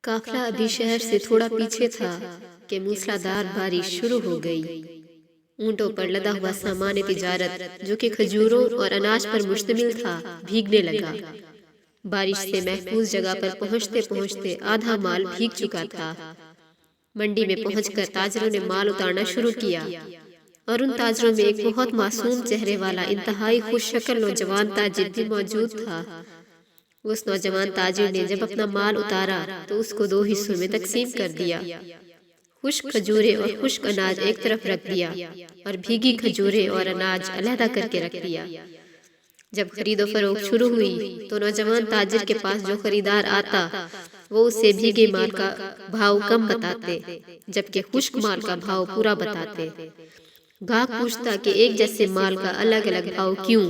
قافلہ ابھی شہر سے تھوڑا پیچھے تھا کہ موسلادھار بارش شروع ہو گئی۔ اونٹوں پر لدا ہوا سامان تجارت جو کہ کھجوروں اور اناج پر مشتمل تھا بھیگنے لگا۔ بارش سے محفوظ جگہ پر پہنچتے پہنچتے آدھا مال بھیگ چکا تھا۔ منڈی میں پہنچ کر تاجروں نے مال اتارنا شروع کیا اور ان تاجروں میں ایک بہت معصوم چہرے والا انتہائی خوش شکل نوجوان تاجر بھی موجود تھا۔ اس نوجوان تاجر نے جب اپنا مال اتارا تو اس کو 2 حصوں میں تقسیم کر دیا۔ خشک کھجوریں اور خشک اناج ایک طرف رکھ دیا اور بھیگی کھجوریں اور اناج علیحدہ کر کے رکھ دیا۔ جب خرید و فروخت شروع ہوئی تو نوجوان تاجر کے پاس جو خریدار آتا وہ اسے بھیگے مال کا بھاؤ کم بتاتے جبکہ خشک مال کا بھاؤ پورا بتاتے۔ گاہک پوچھتا کہ ایک جیسے مال کا الگ الگ بھاؤ کیوں؟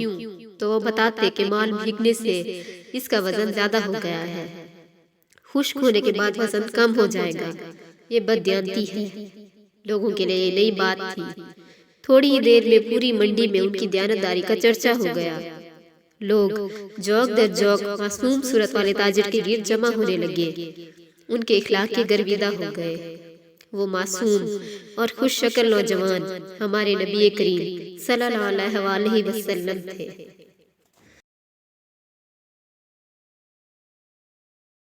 تو وہ بتاتے کہ مال بھیگنے سے اس کا وزن زیادہ ہو گیا ہے، خشک ہونے کے بعد وزن کم ہو جائے گا۔ یہ بددیانتی ہے۔ لوگوں کے لیے یہ نئی بات تھی۔ تھوڑی ہی دیر میں پوری منڈی میں ان کی دیانتداری کا چرچا ہو گیا۔ لوگ جوک در جوک معصوم صورت والے تاجر کے گرد جمع ہونے لگے۔ ان کے اخلاق کے گرویدہ ہو گئے۔ وہ معصوم اور خوش شکل نوجوان ہمارے نبی کریم صلی اللہ علیہ وسلم تھے۔